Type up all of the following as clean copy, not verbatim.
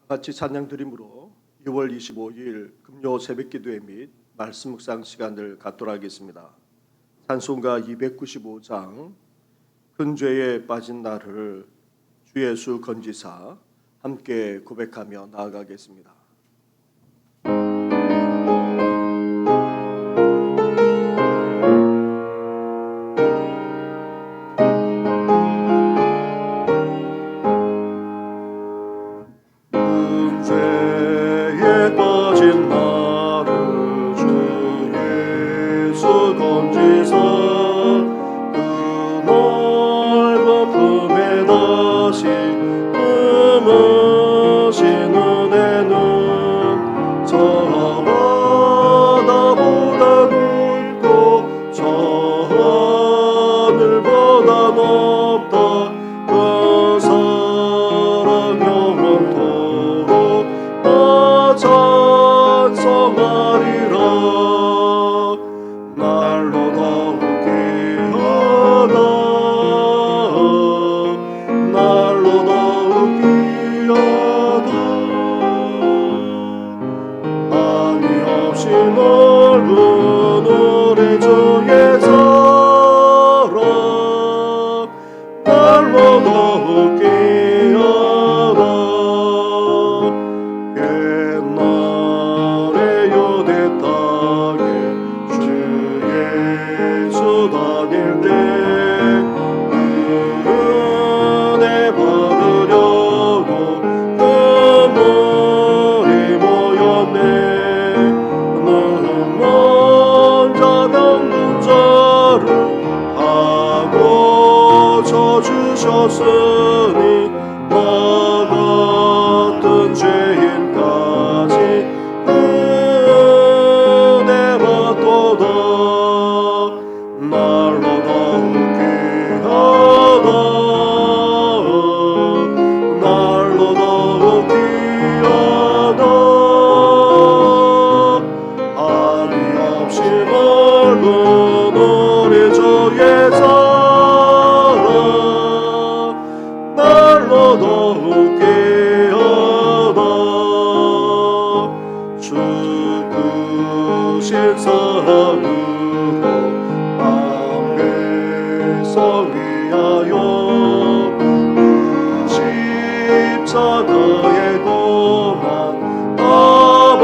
같이 찬양 드림으로 6월 25일 금요 새벽기도회 및 말씀 묵상 시간을 갖도록 하겠습니다. 찬송가 295장 큰 죄에 빠진 나를 주 예수 건지사 함께 고백하며 나아가겠습니다. 주셨으니 나 같은 죄인까지 은혜 받도다. 날로 더욱 귀하다. 날로 더욱 귀하다. 한이 없이 넓은 우리 주의 더욱 귀하다. 죽으신 사랑으로 만백성 위하여 십자가의 고난 다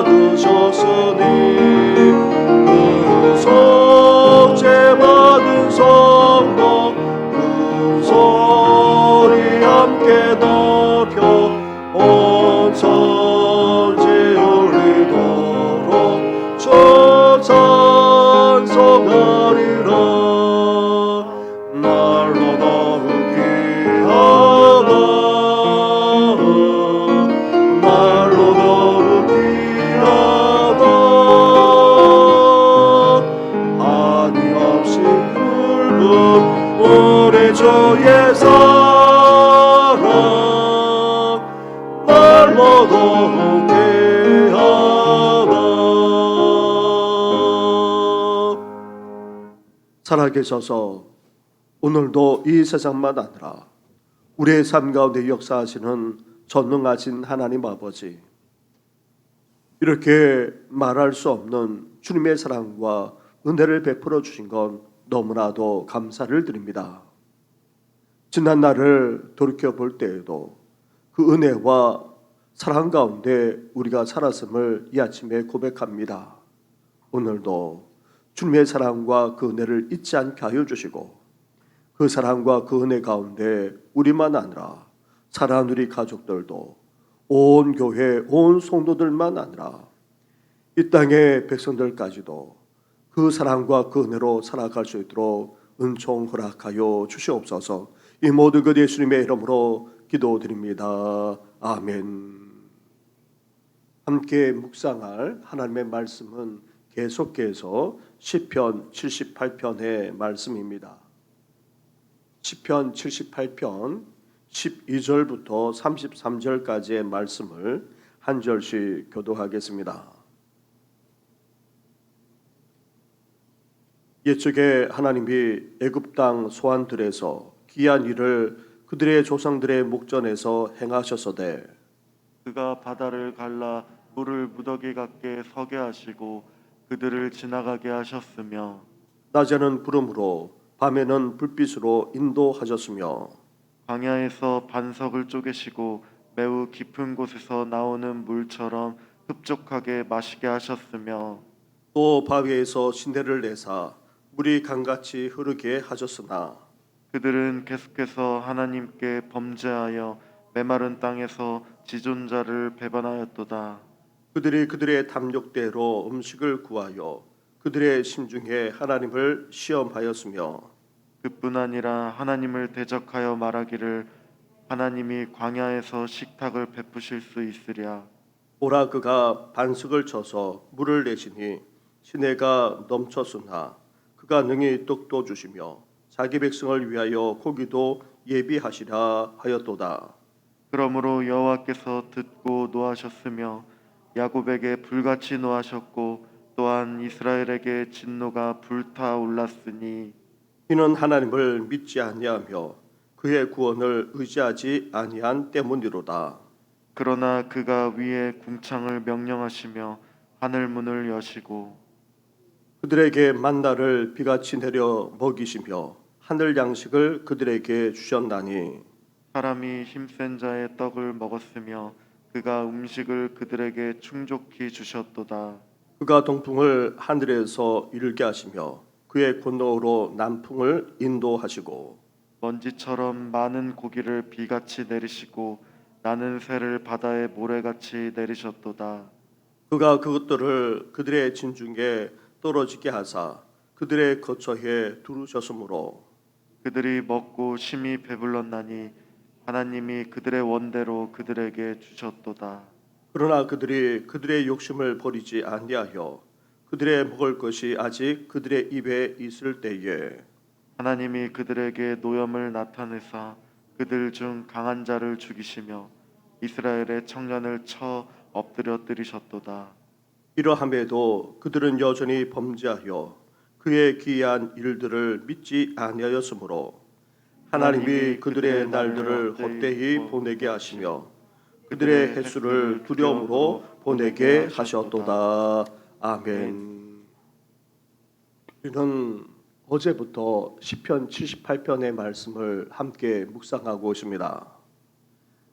받으셨으니 그 속죄 받은 성도 함께 높여 온 천지 울리도록 주 찬송하리라. 날로 더욱 귀하다. 날로 더욱 귀하다. 한이 없이 굵은 우리 주의 날로 더욱 귀하다. 살아계셔서 오늘도 이 세상만 아니라 우리의 삶 가운데 역사하시는 전능하신 하나님 아버지, 이렇게 말할 수 없는 주님의 사랑과 은혜를 베풀어 주신 건 너무나도 감사를 드립니다. 지난 날을 돌이켜볼 때에도 그 은혜와 사랑 가운데 우리가 살았음을 이 아침에 고백합니다. 오늘도 주님의 사랑과 그 은혜를 잊지 않게 하여 주시고 그 사랑과 그 은혜 가운데 우리만 아니라 사랑하는 우리 가족들도 온 교회, 온 성도들만 아니라 이 땅의 백성들까지도 그 사랑과 그 은혜로 살아갈 수 있도록 은총 허락하여 주시옵소서. 이 모든 것 예수님의 이름으로 기도드립니다. 아멘. 함께 묵상할 하나님의 말씀은 계속해서 시편 78편의 말씀입니다. 시편 78편 12절부터 33절까지의 말씀을 한 절씩 교독하겠습니다. 옛적에 하나님이 애굽 땅 소환들에서 기이한 일을 그들의 조상들의 목전에서 행하셨으되 그가 바다를 갈라 물을 무더기 같게 서게 하시고 그들을 지나가게 하셨으며 낮에는 구름으로 밤에는 불빛으로 인도하셨으며 광야에서 반석을 쪼개시고 매우 깊은 곳에서 나오는 물처럼 흡족하게 마시게 하셨으며 또 바위에서 신대를 내사 물이 강같이 흐르게 하셨으나 그들은 계속해서 하나님께 범죄하여 메마른 땅에서 지존자를 배반하였도다. 그들이 그들의 탐욕대로 음식을 구하여 그들의 심중에 하나님을 시험하였으며 그뿐 아니라 하나님을 대적하여 말하기를 하나님이 광야에서 식탁을 베푸실 수 있으랴. 보라 그가 반석을 쳐서 물을 내시니 시내가 넘쳤으나 그가 능히 떡도 주시며 자기 백성을 위하여 고기도 예비하시라 하였도다. 그러므로 여호와께서 듣고 노하셨으며 야곱에게 불같이 노하셨고 또한 이스라엘에게 진노가 불타올랐으니 이는 하나님을 믿지 아니하며 그의 구원을 의지하지 아니한 때문이로다. 그러나 그가 위에 궁창을 명령하시며 하늘 문을 여시고 그들에게 만나를 비같이 내려 먹이시며 하늘 양식을 그들에게 주셨나니 사람이 힘센 자의 떡을 먹었으며 그가 음식을 그들에게 충족히 주셨도다. 그가 동풍을 하늘에서 일게 하시며 그의 권능으로 남풍을 인도하시고 먼지처럼 많은 고기를 비같이 내리시고 나는 새를 바다의 모래같이 내리셨도다. 그가 그것들을 그들의 진중에 떨어지게 하사 그들의 거처에 두르셨으므로 그들이 먹고 심히 배불렀나니 하나님이 그들의 원대로 그들에게 주셨도다. 그러나 그들이 그들의 욕심을 버리지 아니하여 그들의 먹을 것이 아직 그들의 입에 있을 때에 하나님이 그들에게 노염을 나타내사 그들 중 강한 자를 죽이시며 이스라엘의 청년을 쳐 엎드려 뜨리셨도다. 이러함에도 그들은 여전히 범죄하여 그의 기이한 일들을 믿지 아니하였으므로 하나님이 그들의 날들을 헛되이 보내게 하시며 그들의 횟수를 두려움으로 보내게 하셨도다. 아멘. 우리는 어제부터 시편 78편의 말씀을 함께 묵상하고 있습니다.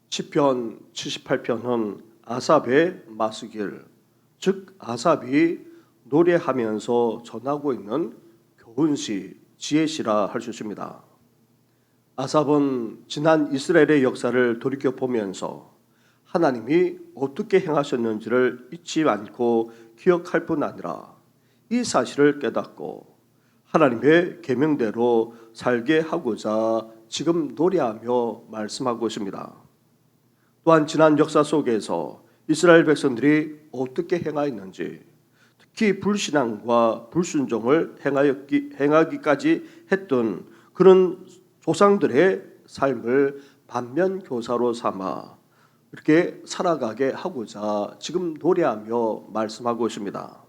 시편 78편은 아삽의 마스길, 즉 아삽이 노래하면서 전하고 있는 교훈시, 지혜시라 할 수 있습니다. 아삽은 지난 이스라엘의 역사를 돌이켜 보면서 하나님이 어떻게 행하셨는지를 잊지 않고 기억할 뿐 아니라 이 사실을 깨닫고 하나님의 계명대로 살게 하고자 지금 노래하며 말씀하고 있습니다. 또한 지난 역사 속에서 이스라엘 백성들이 어떻게 행하였는지, 특히 불신앙과 불순종을 행하기까지 했던 그런 조상들의 삶을 반면교사로 삼아 이렇게 살아가게 하고자 지금 노래하며 말씀하고 있습니다.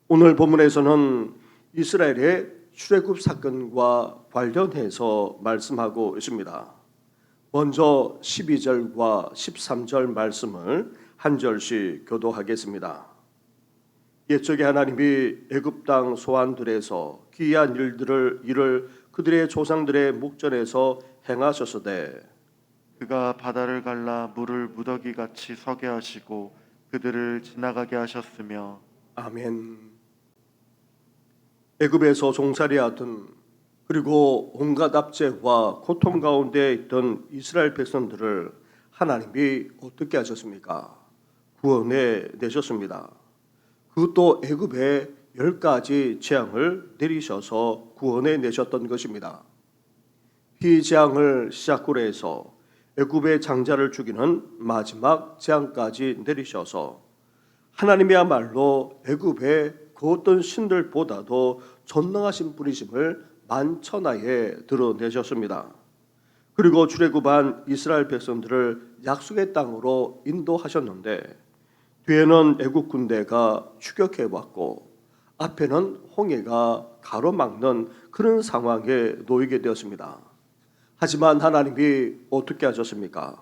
오늘 본문에서는 이스라엘의 출애굽 사건과 관련해서 말씀하고 있습니다. 먼저 12절과 13절 말씀을 한 절씩 교도하겠습니다. 옛적에 하나님이 애굽 땅 소환들에서 기이한 일을 그들의 조상들의 목전에서 행하셨으되 그가 바다를 갈라 물을 무더기 같이 서게 하시고 그들을 지나가게 하셨으며 아멘. 애굽에서 종살이하던 그리고 온갖 압제와 고통 가운데 있던 이스라엘 백성들을 하나님이 어떻게 하셨습니까? 구원해 내셨습니다. 그것도 애굽에 10가지 재앙을 내리셔서 구원해 내셨던 것입니다. 피재앙을 시작으로 해서 애굽의 장자를 죽이는 마지막 재앙까지 내리셔서 하나님이야말로 애굽의 그 어떤 신들보다도 전능하신 분이심을 만천하에 드러내셨습니다. 그리고 출애굽한 이스라엘 백성들을 약속의 땅으로 인도하셨는데 뒤에는 애국 군대가 추격해 왔고 앞에는 홍해가 가로막는 그런 상황에 놓이게 되었습니다. 하지만 하나님이 어떻게 하셨습니까?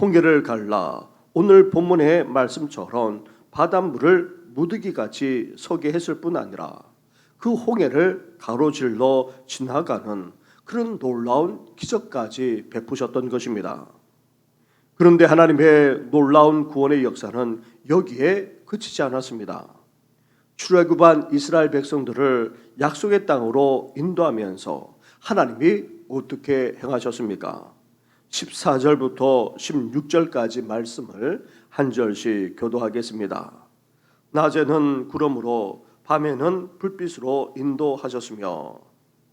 홍해를 갈라 오늘 본문의 말씀처럼 바닷물을 무더기같이 서게 했을 뿐 아니라 그 홍해를 가로질러 지나가는 그런 놀라운 기적까지 베푸셨던 것입니다. 그런데 하나님의 놀라운 구원의 역사는 여기에 그치지 않았습니다. 출애굽한 이스라엘 백성들을 약속의 땅으로 인도하면서 하나님이 어떻게 행하셨습니까? 14절부터 16절까지 말씀을 한 절씩 교도하겠습니다. 낮에는 구름으로 밤에는 불빛으로 인도하셨으며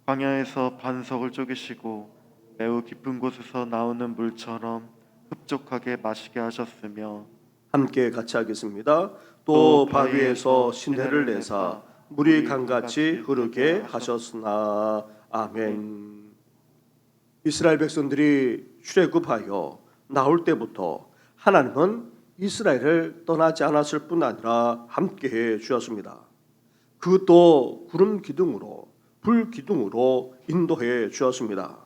광야에서 반석을 쪼개시고 매우 깊은 곳에서 나오는 물처럼 흡족하게 마시게 하셨으며 함께 같이 하겠습니다. 또 바위에서 시내를 내사 물이 강같이 흐르게 하셨으나 아멘. 이스라엘 백성들이 출애굽하여 나올 때부터 하나님은 이스라엘을 떠나지 않았을 뿐 아니라 함께해 주었습니다. 그것도 구름 기둥으로 불 기둥으로 인도해 주었습니다.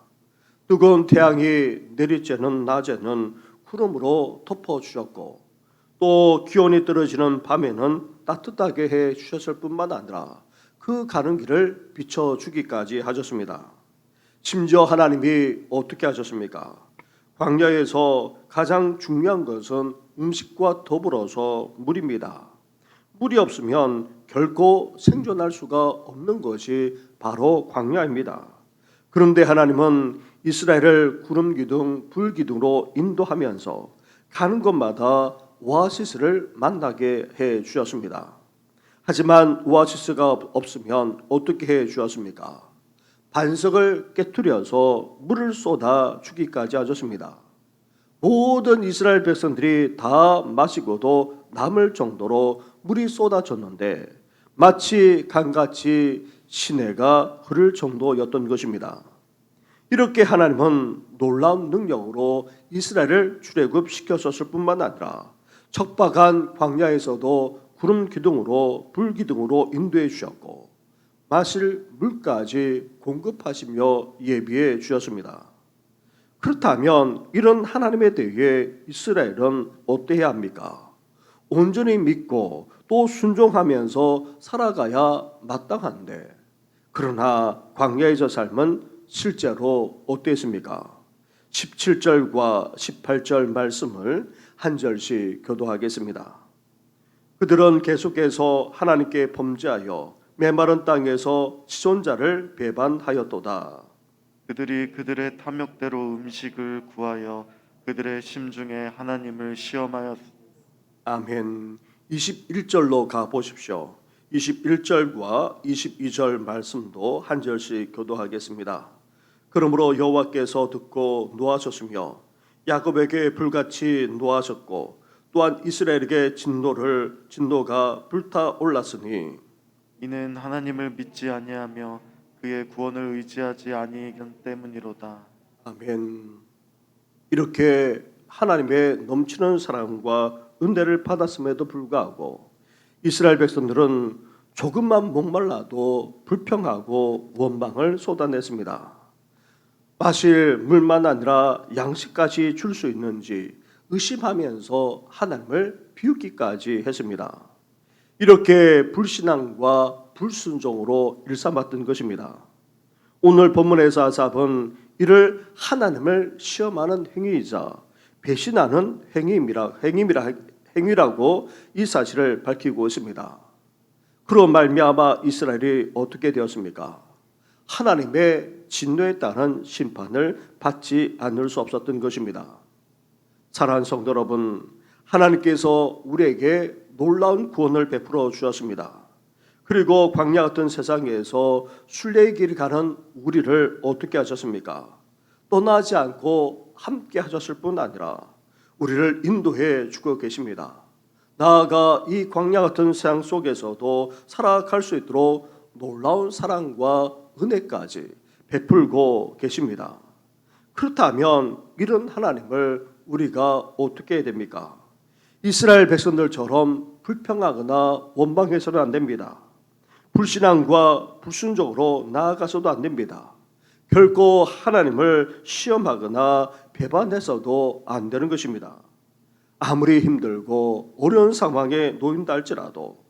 뜨거운 태양이 내리쬐는 낮에는 구름으로 덮어 주셨고 또 기온이 떨어지는 밤에는 따뜻하게 해 주셨을 뿐만 아니라 그 가는 길을 비춰 주기까지 하셨습니다. 심지어 하나님이 어떻게 하셨습니까? 광야에서 가장 중요한 것은 음식과 더불어서 물입니다. 물이 없으면 결코 생존할 수가 없는 것이 바로 광야입니다. 그런데 하나님은 이스라엘을 구름 기둥, 불 기둥으로 인도하면서 가는 곳마다 오아시스를 만나게 해 주셨습니다. 하지만 오아시스가 없으면 어떻게 해 주었습니까? 반석을 깨트려서 물을 쏟아 주기까지 하셨습니다. 모든 이스라엘 백성들이 다 마시고도 남을 정도로 물이 쏟아졌는데 마치 강같이 시내가 흐를 정도였던 것입니다. 이렇게 하나님은 놀라운 능력으로 이스라엘을 출애굽시켰을 뿐만 아니라 척박한 광야에서도 구름 기둥으로 불 기둥으로 인도해 주셨고 마실 물까지 공급하시며 예비해 주셨습니다. 그렇다면 이런 하나님에 대해 이스라엘은 어때야 합니까? 온전히 믿고 또 순종하면서 살아가야 마땅한데 그러나 광야에서 삶은 실제로 어땠습니까? 17절과 18절 말씀을 한 절씩 교도하겠습니다. 그들은 계속해서 하나님께 범죄하여 메마른 땅에서 지존자를 배반하였도다. 그들이 그들의 탐욕대로 음식을 구하여 그들의 심중에 하나님을 시험하였. 아멘. 21절로 가 보십시오. 21절과 22절 말씀도 한 절씩 교도하겠습니다. 그러므로 여호와께서 듣고 노하셨으며 야곱에게 불같이 노하셨고 또한 이스라엘에게 진노가 불타올랐으니 이는 하나님을 믿지 아니하며 그의 구원을 의지하지 아니하기 때문이로다. 아멘. 이렇게 하나님의 넘치는 사랑과 은혜를 받았음에도 불구하고 이스라엘 백성들은 조금만 목말라도 불평하고 원망을 쏟아냈습니다. 마실 물만 아니라 양식까지 줄 수 있는지 의심하면서 하나님을 비웃기까지 했습니다. 이렇게 불신앙과 불순종으로 일삼았던 것입니다. 오늘 본문에서 아삽은 이를 하나님을 시험하는 행위이자 배신하는 행위라고 이 사실을 밝히고 있습니다. 그로 말미암아 이스라엘이 어떻게 되었습니까? 하나님의 진노에 따른 심판을 받지 않을 수 없었던 것입니다. 사랑하는 성도 여러분, 하나님께서 우리에게 놀라운 구원을 베풀어 주셨습니다. 그리고 광야 같은 세상에서 순례의 길을 가는 우리를 어떻게 하셨습니까? 떠나지 않고 함께 하셨을 뿐 아니라 우리를 인도해 주고 계십니다. 나아가 이 광야 같은 세상 속에서도 살아갈 수 있도록 놀라운 사랑과 은혜까지 베풀고 계십니다. 그렇다면 이런 하나님을 우리가 어떻게 해야 됩니까? 이스라엘 백성들처럼 불평하거나 원망해서는 안 됩니다. 불신앙과 불순종으로 나아가서도 안 됩니다. 결코 하나님을 시험하거나 배반해서도 안 되는 것입니다. 아무리 힘들고 어려운 상황에 놓인다 할지라도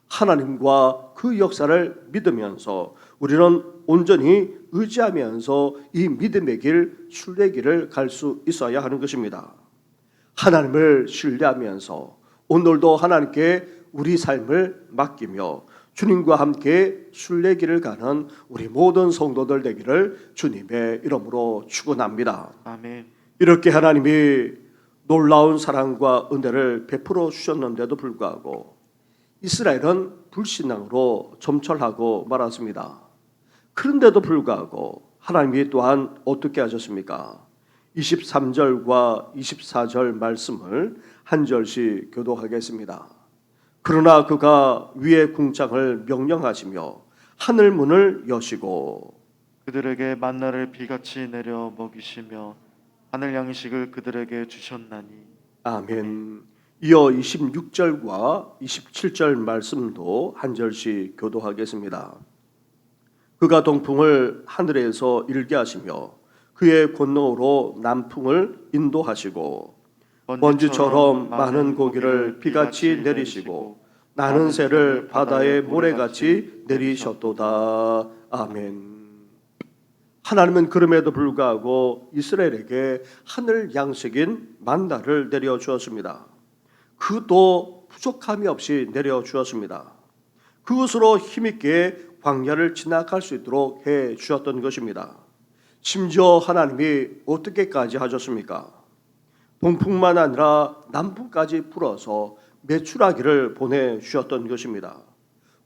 하나님과 그 역사를 믿으면서 우리는 온전히 의지하면서 이 믿음의 길, 순례길을 갈 수 있어야 하는 것입니다. 하나님을 신뢰하면서 오늘도 하나님께 우리 삶을 맡기며 주님과 함께 순례길을 가는 우리 모든 성도들 되기를 주님의 이름으로 축원합니다. 아멘. 이렇게 하나님이 놀라운 사랑과 은혜를 베풀어 주셨는데도 불구하고 이스라엘은 불신앙으로 점철하고 말았습니다. 그런데도 불구하고 하나님이 또한 어떻게 하셨습니까? 23절과 24절 말씀을 한 절씩 교독하겠습니다. 그러나 그가 위의 궁창을 명령하시며 하늘 문을 여시고 그들에게 만나를 비같이 내려 먹이시며 하늘 양식을 그들에게 주셨나니. 아멘. 이어 26절과 27절 말씀도 한 절씩 교독하겠습니다. 그가 동풍을 하늘에서 일게 하시며 그의 권능으로 남풍을 인도하시고 먼지처럼 많은 고기를 비같이 내리시고 나는 새를 바다의 모래같이 내리셨도다. 아멘. 하나님은 그럼에도 불구하고 이스라엘에게 하늘 양식인 만나를 내려주었습니다. 그것도 부족함이 없이 내려주었습니다. 그것으로 힘있게 광야를 지나갈 수 있도록 해주었던 것입니다. 심지어 하나님이 어떻게까지 하셨습니까? 동풍만 아니라 남풍까지 불어서 메추라기를 보내주셨던 것입니다.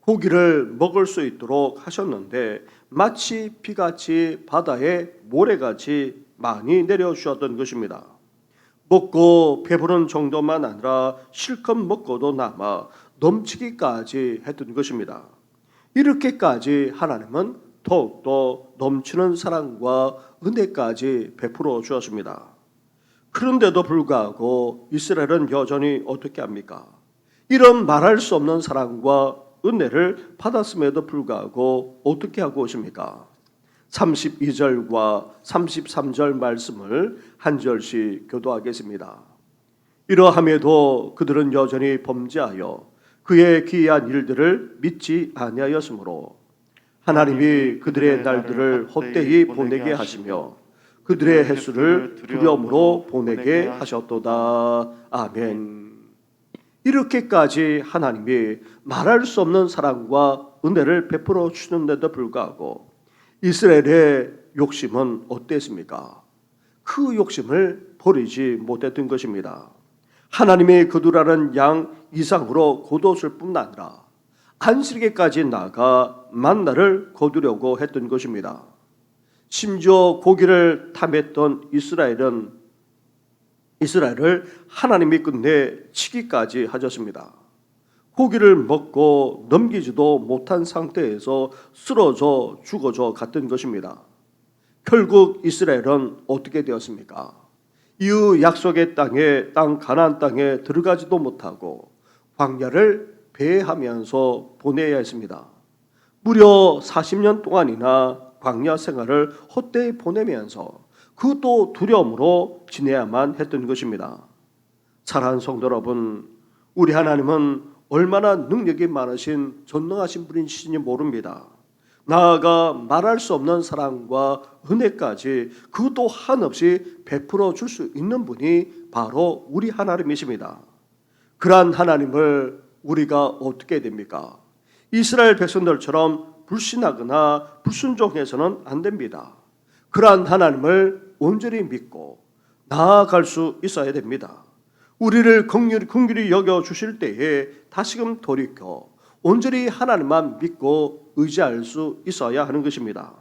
고기를 먹을 수 있도록 하셨는데 마치 비같이 바다에 모래같이 많이 내려주셨던 것입니다. 먹고 배부른 정도만 아니라 실컷 먹고도 남아 넘치기까지 했던 것입니다. 이렇게까지 하나님은 더욱더 넘치는 사랑과 은혜까지 베풀어 주었습니다. 그런데도 불구하고 이스라엘은 여전히 어떻게 합니까? 이런 말할 수 없는 사랑과 은혜를 받았음에도 불구하고 어떻게 하고 오십니까? 32절과 33절 말씀을 한 절씩 교도하겠습니다. 이러함에도 그들은 여전히 범죄하여 그의 기이한 일들을 믿지 아니하였으므로 하나님이 그들의 날들을 헛되이 보내게 하시며 그들의 횟수를 두려움으로 보내게 하셨도다. 아멘. 이렇게까지 하나님이 말할 수 없는 사랑과 은혜를 베풀어 주는데도 불구하고 이스라엘의 욕심은 어땠습니까? 그 욕심을 버리지 못했던 것입니다. 하나님이 거두라는 양 이상으로 거두었을 뿐 아니라 안식일까지 나가 만나를 거두려고 했던 것입니다. 심지어 고기를 탐했던 이스라엘을 하나님이 끝내 치기까지 하셨습니다. 고기를 먹고 넘기지도 못한 상태에서 쓰러져 죽어져 갔던 것입니다. 결국 이스라엘은 어떻게 되었습니까? 이후 약속의 땅 가나안 땅에 들어가지도 못하고 광야를 배회하면서 보내야 했습니다. 무려 40년 동안이나 광야 생활을 헛되이 보내면서 그것도 두려움으로 지내야만 했던 것입니다. 사랑하는 성도 여러분, 우리 하나님은 얼마나 능력이 많으신 전능하신 분이신지 모릅니다. 나아가 말할 수 없는 사랑과 은혜까지 그것도 한없이 베풀어 줄 수 있는 분이 바로 우리 하나님이십니다. 그러한 하나님을 우리가 어떻게 됩니까? 이스라엘 백성들처럼 불신하거나 불순종해서는 안 됩니다. 그러한 하나님을 온전히 믿고 나아갈 수 있어야 됩니다. 우리를 긍휼히 여겨 주실 때에 다시금 돌이켜 온전히 하나님만 믿고 의지할 수 있어야 하는 것입니다.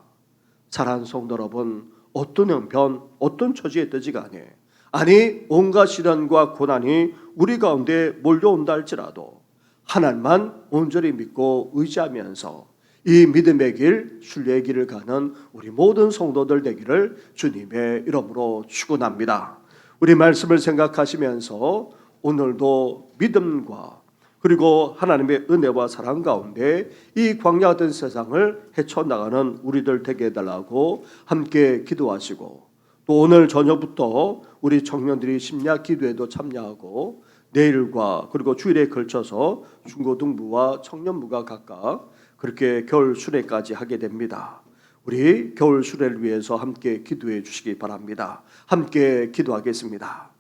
사랑하는 성도 여러분, 어떤 형편, 어떤 처지에 있든지 간에 아니 온갖 시련과 고난이 우리 가운데 몰려온다 할지라도 하나님만 온전히 믿고 의지하면서 이 믿음의 길, 순례의 길을 가는 우리 모든 성도들 되기를 주님의 이름으로 축원합니다. 우리 말씀을 생각하시면서 오늘도 믿음과 그리고 하나님의 은혜와 사랑 가운데 이 광야 같은 세상을 헤쳐나가는 우리들 되게 해달라고 함께 기도하시고 또 오늘 저녁부터 우리 청년들이 심야 기도에도 참여하고 내일과 그리고 주일에 걸쳐서 중고등부와 청년부가 각각 그렇게 겨울 수련까지 하게 됩니다. 우리 겨울 수련을 위해서 함께 기도해 주시기 바랍니다. 함께 기도하겠습니다.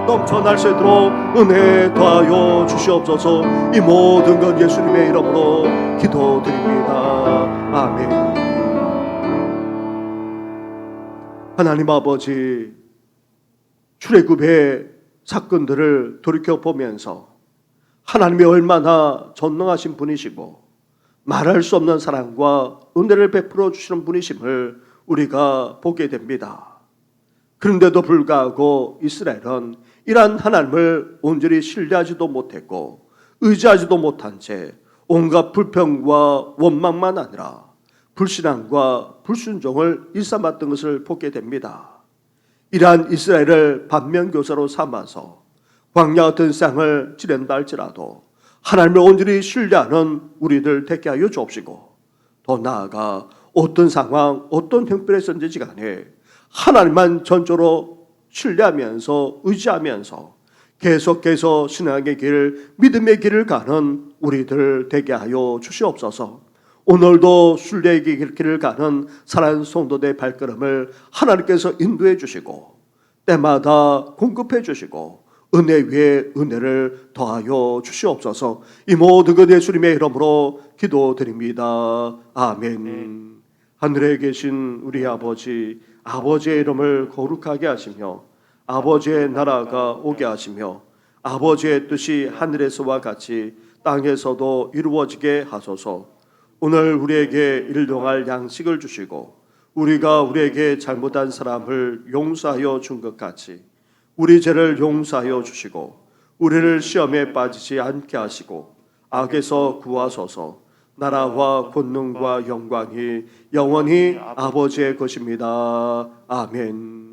넘쳐날 수 있도록 은혜 더하여 주시옵소서. 이 모든 것 예수님의 이름으로 기도드립니다. 아멘. 하나님 아버지, 출애굽의 사건들을 돌이켜보면서 하나님이 얼마나 전능하신 분이시고 말할 수 없는 사랑과 은혜를 베풀어 주시는 분이심을 우리가 보게 됩니다. 그런데도 불구하고 이스라엘은 이러한 하나님을 온전히 신뢰하지도 못했고 의지하지도 못한 채 온갖 불평과 원망만 아니라 불신앙과 불순종을 일삼았던 것을 보게 됩니다. 이러한 이스라엘을 반면교사로 삼아서 광야 같은 땅을 지낸다 할지라도 하나님을 온전히 신뢰하는 우리들 되게 하여 주옵시고, 더 나아가 어떤 상황, 어떤 형편에 있든지 간에 하나님만 전적으로 신뢰하면서 의지하면서 계속해서 신앙의 길, 믿음의 길을 가는 우리들 되게 하여 주시옵소서. 오늘도 순례의 길을 가는 사랑하는 성도들의 발걸음을 하나님께서 인도해 주시고 때마다 공급해 주시고 은혜 위에 은혜를 더하여 주시옵소서. 이 모든 것 예수님의 이름으로 기도드립니다. 아멘. 하늘에 계신 우리 아버지, 아버지의 이름을 거룩하게 하시며 아버지의 나라가 오게 하시며 아버지의 뜻이 하늘에서와 같이 땅에서도 이루어지게 하소서. 오늘 우리에게 일용할 양식을 주시고 우리가 우리에게 잘못한 사람을 용서하여 준 것 같이 우리 죄를 용서하여 주시고 우리를 시험에 빠지지 않게 하시고 악에서 구하소서. 나라와 권능과 영광이 영원히 아버지의 것입니다. 아멘.